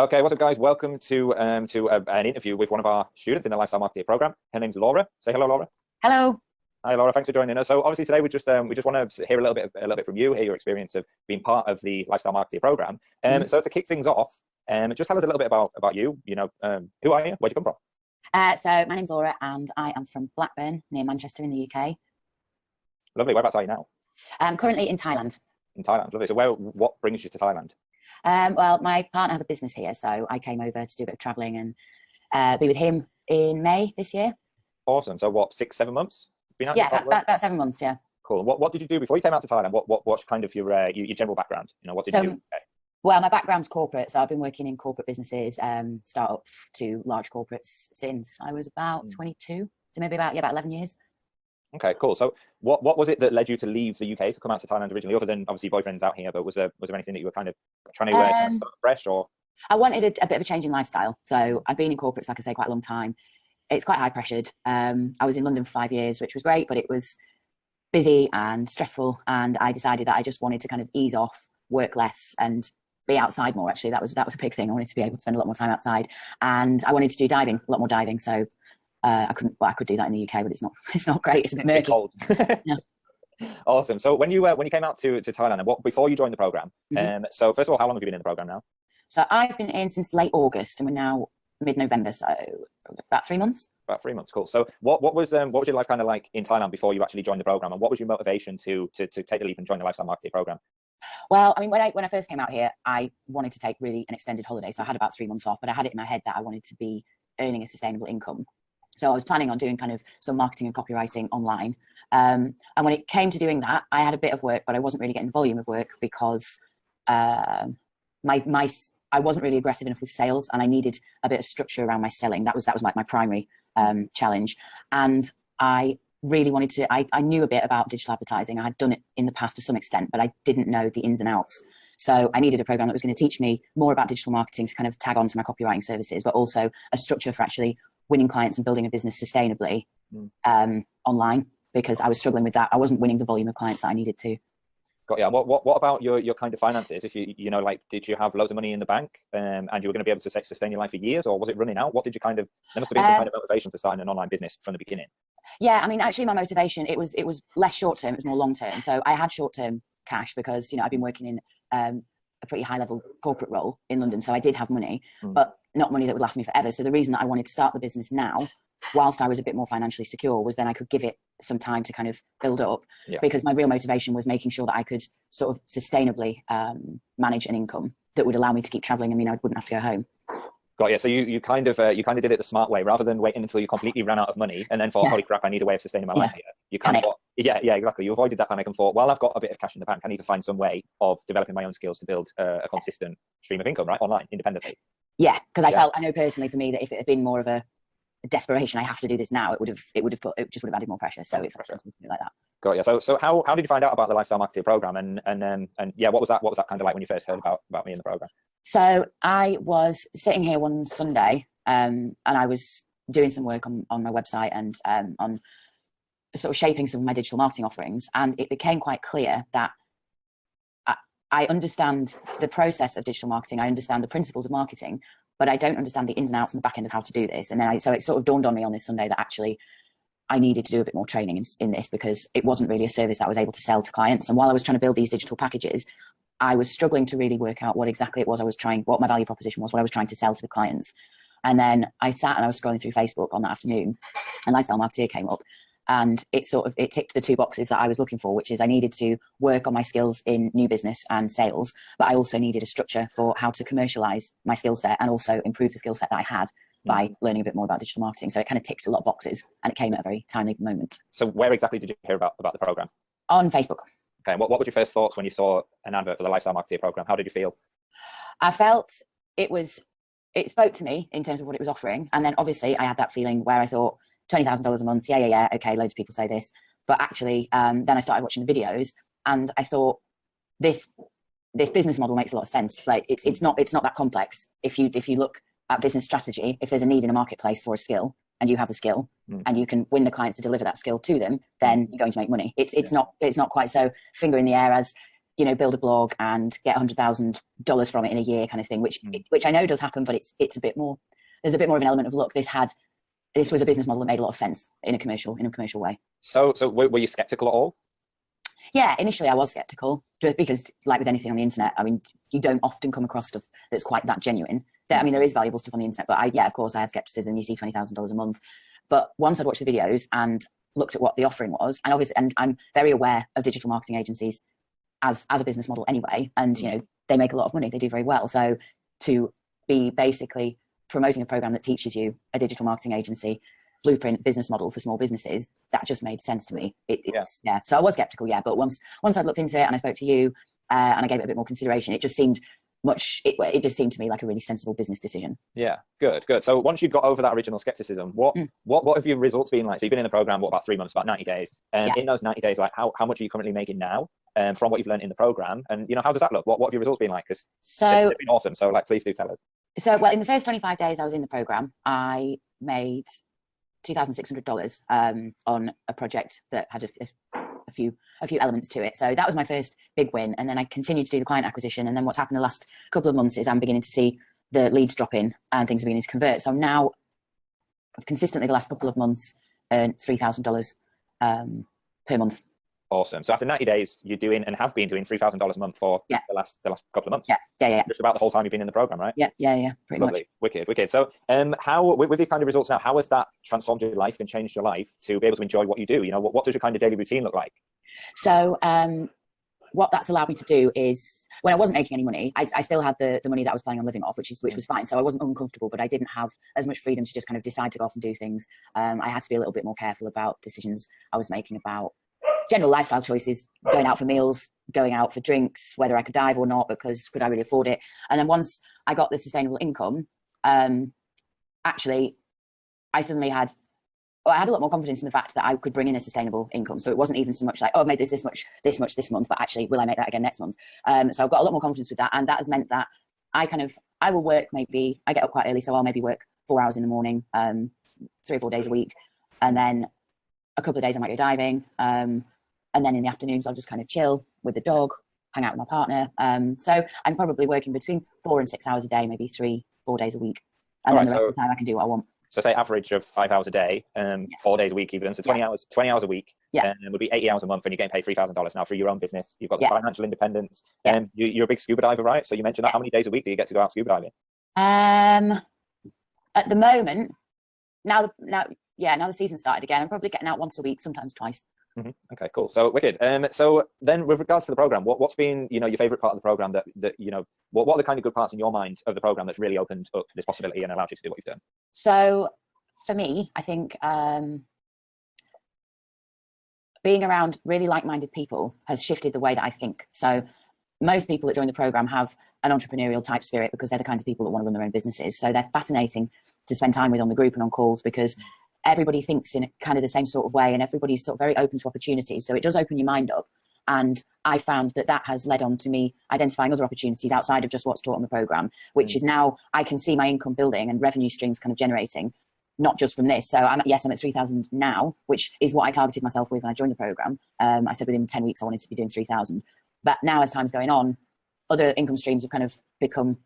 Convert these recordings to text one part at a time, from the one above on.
Okay, what's up, guys? Welcome to an interview with one of our students in the Lifestyle Mukti program. Her name's Laura. Say hello, Laura. Hello. Hi, Laura. Thanks for joining us. So obviously today we just want to hear a little bit from you, hear your experience of being part of the Lifestyle Mukti program. So to kick things off, just tell us a little bit about you. Who are you? Where'd you come from? So my name's Laura, and I am from Blackburn, near Manchester, in the UK. Lovely. Whereabouts are you now? I'm currently in Thailand. In Thailand. Lovely. So what brings you to Thailand? Well, my partner has a business here, so I came over to do a bit of travelling and be with him in May this year. Awesome. So what, 6-7 months? Yeah, about 7 months. Yeah. Cool. What did you do before you came out to Thailand? What's kind of your general background? What did you do? Well, my background's corporate, so I've been working in corporate businesses, start-up to large corporates since I was about 22, so maybe about 11 years. Okay, cool. So what was it that led you to leave the UK to come out to Thailand originally, other than obviously boyfriend's out here, but was there anything that you were kind of trying to start fresh, or? I wanted a bit of a change in lifestyle. So I'd been in corporates, like I say, quite a long time. It's quite high pressured. I was in London for 5 years, which was great, but it was busy and stressful. And I decided that I just wanted to kind of ease off, work less, and be outside more. Actually, that was a big thing. I wanted to be able to spend a lot more time outside, and I wanted to do diving, a lot more diving. So I could do that in the UK, but it's not great. It's a bit murky. Cold. Yeah. Awesome. So when you came out to Thailand, and before you joined the program, so first of all, how long have you been in the program now? So I've been in since late August, and we're now mid-November, so about 3 months. About 3 months. Cool. So what was your life kind of like in Thailand before you actually joined the program, and what was your motivation to take the leap and join the Lifestyle Mukti program? Well, I mean, when I first came out here, I wanted to take really an extended holiday, so I had about 3 months off, but I had it in my head that I wanted to be earning a sustainable income. So I was planning on doing kind of some marketing and copywriting online. And when it came to doing that, I had a bit of work, but I wasn't really getting the volume of work because I wasn't really aggressive enough with sales, and I needed a bit of structure around my selling. That was like my primary challenge. And I really wanted to, I knew a bit about digital advertising. I had done it in the past to some extent, but I didn't know the ins and outs. So I needed a program that was going to teach me more about digital marketing to kind of tag on to my copywriting services, but also a structure for actually winning clients and building a business sustainably online, because I was struggling with that. I wasn't winning the volume of clients that I needed to. Got you. What about your kind of finances? If did you have loads of money in the bank and you were going to be able to sustain your life for years, or was it running out? What did you there must have been some kind of motivation for starting an online business from the beginning. Yeah, I mean, actually my motivation, it was less short term, it was more long term. So I had short term cash because, I've been working in a pretty high level corporate role in London. So I did have money, but not money that would last me forever. So the reason that I wanted to start the business now, whilst I was a bit more financially secure, was then I could give it some time to kind of build up, because my real motivation was making sure that I could sort of sustainably manage an income that would allow me to keep traveling. I mean, I wouldn't have to go home. Got you. So you kind of did it the smart way, rather than waiting until you completely ran out of money and then thought, holy crap, I need a way of sustaining my life here. You kind of thought, exactly. You avoided that panic and thought, well, I've got a bit of cash in the bank. I need to find some way of developing my own skills to build a consistent stream of income, right, online, independently. Yeah, because I know personally for me that if it had been more of a desperation, I have to do this now, it just would have added more pressure. So it's like that. Got you. So how did you find out about the Lifestyle Mukti program, and what was that kind of like when you first heard about me in the program? So I was sitting here one Sunday, and I was doing some work on my website and on sort of shaping some of my digital marketing offerings, and it became quite clear that I understand the process of digital marketing, I understand the principles of marketing, but I don't understand the ins and outs and the back end of how to do this. And then so it sort of dawned on me on this Sunday that actually I needed to do a bit more training in this, because it wasn't really a service that I was able to sell to clients. And while I was trying to build these digital packages, I was struggling to really work out what exactly it was what my value proposition was, what I was trying to sell to the clients. And then I sat and I was scrolling through Facebook on that afternoon, and Lifestyle Mukti came up, and it ticked the 2 boxes that I was looking for, which is I needed to work on my skills in new business and sales, but I also needed a structure for how to commercialize my skill set and also improve the skill set that I had by learning a bit more about digital marketing. So it kind of ticked a lot of boxes, and it came at a very timely moment. So where exactly did you hear about the program? On Facebook. Okay. What were your first thoughts when you saw an advert for the Lifestyle Mukti program? How did you feel? I felt it spoke to me in terms of what it was offering. And then obviously I had that feeling where I thought, $20,000 a month. Yeah. Okay. Loads of people say this, but actually, then I started watching the videos, and I thought this business model makes a lot of sense. Like it's not that complex. If you look at business strategy, if there's a need in a marketplace for a skill, and you have the skill, and you can win the clients to deliver that skill to them, then you're going to make money. It's not quite so finger in the air as build a blog and get $100,000 from it in a year kind of thing, which I know does happen, but it's a bit more, there's a bit more of an element of luck. This was a business model that made a lot of sense in a commercial way. So were you skeptical at all? Yeah, initially I was skeptical, because like with anything on the internet, I mean, you don't often come across stuff that's quite that genuine. I mean, there is valuable stuff on the internet, but of course I had skepticism. You see $20,000 a month. But once I'd watched the videos and looked at what the offering was, and obviously, and I'm very aware of digital marketing agencies as a business model anyway, and they make a lot of money, they do very well. So to be basically promoting a program that teaches you a digital marketing agency blueprint business model for small businesses, that just made sense to me. So I was skeptical, but once I'd looked into it and I spoke to you and I gave it a bit more consideration, it just seemed it just seemed to me like a really sensible business decision. Yeah, good. So once you've got over that original skepticism, what have your results been like? So you've been in the program, about 3 months, about 90 days. In those 90 days, like how much are you currently making now from what you've learned in the program? And how does that look? What have your results been like? Because they've been awesome. So please do tell us. So, well, in the first 25 days I was in the program, I made $2,600 on a project that had a few elements to it. So that was my first big win. And then I continued to do the client acquisition. And then what's happened the last couple of months is I'm beginning to see the leads drop in and things are beginning to convert. So now I've consistently the last couple of months earned $3,000 per month. Awesome. So after 90 days, you're doing and have been doing $3,000 a month for the last couple of months. Yeah. Just about the whole time you've been in the program, right? Yeah. Pretty Lovely. much. Wicked. So, how with these kind of results now, how has that transformed your life and changed your life to be able to enjoy what you do? What does your kind of daily routine look like? So, what that's allowed me to do is, when I wasn't making any money, I still had the money that I was planning on living off, which was fine. So I wasn't uncomfortable, but I didn't have as much freedom to just kind of decide to go off and do things. I had to be a little bit more careful about decisions I was making about general lifestyle choices, going out for meals, going out for drinks, whether I could dive or not, because could I really afford it? And then once I got the sustainable income, actually, I suddenly had a lot more confidence in the fact that I could bring in a sustainable income. So it wasn't even so much like, oh, I've made this much this month, but actually, will I make that again next month? So I've got a lot more confidence with that. And that has meant that I will work, maybe, I get up quite early, so I'll maybe work 4 hours in the morning, 3 or 4 days a week. And then a couple of days I might go diving. And then in the afternoons, I'll just kind of chill with the dog, hang out with my partner. So I'm probably working between 4 and 6 hours a day, maybe 3-4 days a week. And then the rest of the time I can do what I want. So say average of 5 hours a day, 4 days a week even. So 20 hours a week. And it would be 80 hours a month, and you're getting paid $3,000 now for your own business. You've got the financial independence. You're a big scuba diver, right? So you mentioned that. How many days a week do you get to go out scuba diving? At the moment, now the season started again, I'm probably getting out once a week, sometimes twice. Okay, cool. So wicked. So then, with regards to the program, what's been your favorite part of the program? That what are the kind of good parts in your mind of the program that's really opened up this possibility and allowed you to do what you've done? So for me, I think being around really like-minded people has shifted the way that I think. So most people that join the program have an entrepreneurial type spirit because they're the kinds of people that want to run their own businesses. So they're fascinating to spend time with on the group and on calls, because everybody thinks in kind of the same sort of way, and everybody's sort of very open to opportunities. So it does open your mind up. And I found that has led on to me identifying other opportunities outside of just what's taught on the program, which is now I can see my income building and revenue streams kind of generating, not just from this. So I'm at 3,000 now, which is what I targeted myself with when I joined the program. I said within 10 weeks I wanted to be doing 3,000. But now as time's going on, other income streams have kind of become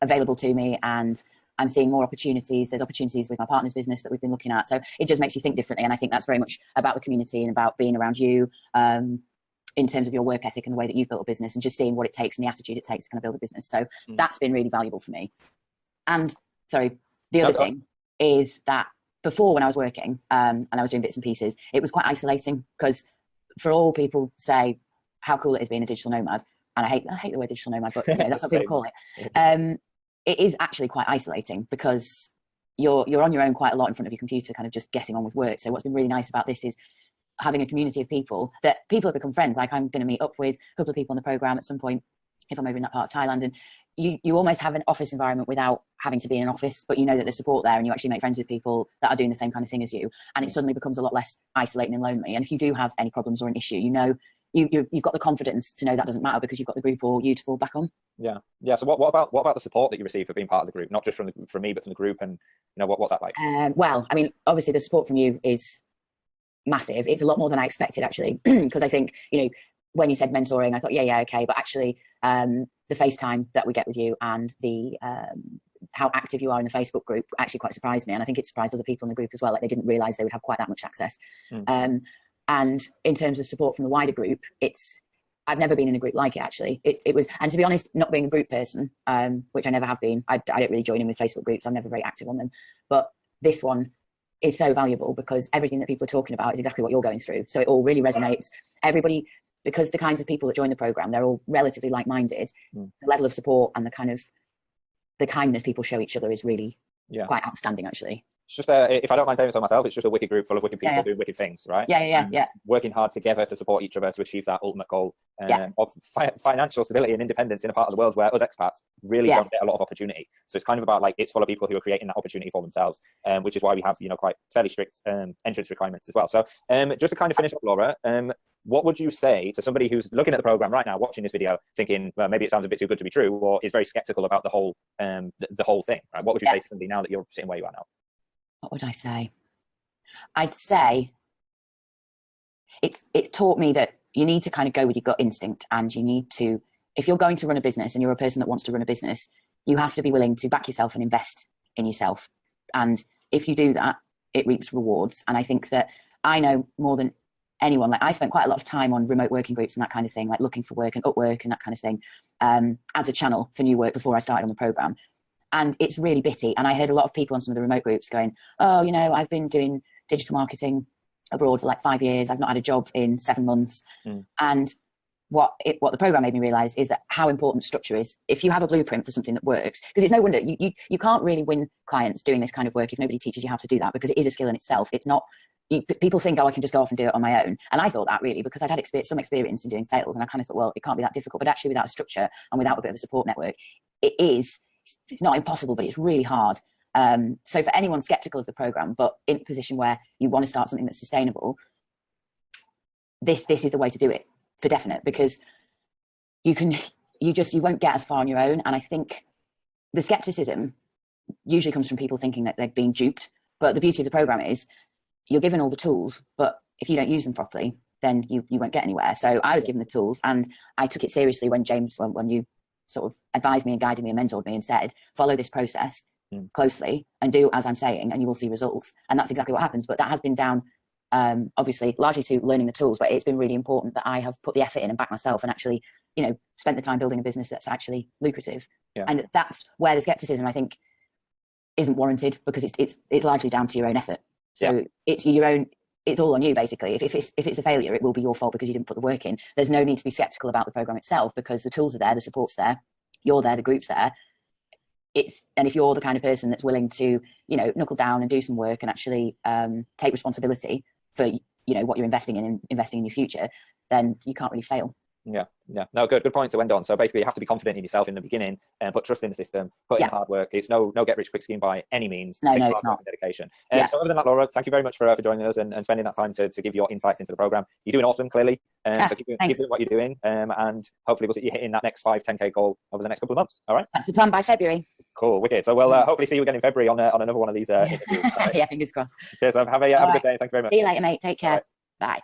available to me, and I'm seeing more opportunities. There's opportunities with my partner's business that we've been looking at. So it just makes you think differently. And I think that's very much about the community and about being around you in terms of your work ethic and the way that you've built a business, and just seeing what it takes and the attitude it takes to kind of build a business. So that's been really valuable for me. And the other thing is that before, when I was working and I was doing bits and pieces, it was quite isolating, because for all people say how cool it is being a digital nomad, and I hate the word digital nomad, but that's what people call it. It is actually quite isolating, because you're on your own quite a lot in front of your computer, kind of just getting on with work. So what's been really nice about this is having a community of people that people have become friends. Like, I'm going to meet up with a couple of people on the program at some point if I'm over in that part of Thailand, and you almost have an office environment without having to be in an office, but you know that there's support there, and you actually make friends with people that are doing the same kind of thing as you, and it suddenly becomes a lot less isolating and lonely. And if you do have any problems or an issue, you've got the confidence to know that doesn't matter, because you've got the group or you to fall back on. Yeah. So what about the support that you receive for being part of the group, not just from me, but from the group, and what's that like? Well, I mean, obviously the support from you is massive. It's a lot more than I expected, actually, because I think, you know, when you said mentoring, I thought, yeah, okay. But actually, the FaceTime that we get with you and the how active you are in the Facebook group actually quite surprised me. And I think it surprised other people in the group as well. Like, they didn't realize they would have quite that much access. And in terms of support from the wider group, I've never been in a group like it, actually. It was, and to be honest, not being a group person, which I never have been, I don't really join in with Facebook groups. I'm never very active on them. But this one is so valuable because everything that people are talking about is exactly what you're going through. So it all really resonates. Everybody, because the kinds of people that join the program, they're all relatively like-minded. The level of support and the kindness people show each other is really quite outstanding, actually. It's just, if I don't mind saying so myself, it's just a wicked group full of wicked people doing wicked things, right? Yeah. Working hard together to support each other to achieve that ultimate goal of financial stability and independence in a part of the world where us expats really don't get a lot of opportunity. So it's kind of about, like, it's full of people who are creating that opportunity for themselves, which is why we have, you know, quite fairly strict entrance requirements as well. So just to kind of finish up, Laura, what would you say to somebody who's looking at the program right now, watching this video, thinking, well, maybe it sounds a bit too good to be true, or is very skeptical about the whole thing, right? What would you say to somebody now that you're sitting where you are now? What would I say? I'd say it's taught me that you need to kind of go with your gut instinct, and you need to, if you're going to run a business and you're a person that wants to run a business, you have to be willing to back yourself and invest in yourself. And if you do that, it reaps rewards. And I think that I know more than anyone, like, I spent quite a lot of time on remote working groups and that kind of thing, like looking for work and Upwork and that kind of thing, as a channel for new work before I started on the program. And it's really bitty. And I heard a lot of people on some of the remote groups going, oh, you know, I've been doing digital marketing abroad for like 5 years. I've not had a job in 7 months. And what the program made me realize is that how important structure is. If you have a blueprint for something that works, because it's no wonder you can't really win clients doing this kind of work if nobody teaches you how to do that, because it is a skill in itself. It's not, people think, oh, I can just go off and do it on my own. And I thought that, really, because I'd had some experience in doing sales, and I kind of thought, well, it can't be that difficult. But actually, without a structure and without a bit of a support network, it's not impossible, but it's really hard. So for anyone skeptical of the program, but in a position where you want to start something that's sustainable, this is the way to do it for definite, because you won't get as far on your own. And I think the skepticism usually comes from people thinking that they're being duped. But the beauty of the program is you're given all the tools, but if you don't use them properly, then you won't get anywhere. So I was given the tools, and I took it seriously when you sort of advised me and guided me and mentored me and said, follow this process closely and do as I'm saying, and you will see results. And that's exactly what happens. But that has been down, obviously, largely to learning the tools, but it's been really important that I have put the effort in and backed myself and actually, you know, spent the time building a business that's actually lucrative. And that's where the skepticism, I think, isn't warranted, because it's largely down to your own effort. So it's your own, it's all on you, basically. If it's a failure, it will be your fault because you didn't put the work in. There's no need to be skeptical about the program itself, because the tools are there, the support's there, you're there, the group's there. And if you're the kind of person that's willing to, you know, knuckle down and do some work and actually take responsibility for, you know, what you're investing in and investing in your future, then you can't really fail. No, good point to end on. So basically, you have to be confident in yourself in the beginning, and put trust in the system, put in hard work. It's no get rich quick scheme by any means. No, it's not. Dedication. So other than that, Laura, thank you very much for joining us and spending that time to give your insights into the program. You're doing awesome, clearly. So keep doing what you're doing, and hopefully we'll see you hitting that next 5-10K goal over the next couple of months. All right. That's the plan by February. Cool, wicked. So we'll hopefully see you again in February on another one of these interviews. Yeah, fingers crossed. Cheers. Have a good day. Thank you very much. See you later, mate. Take care. Bye.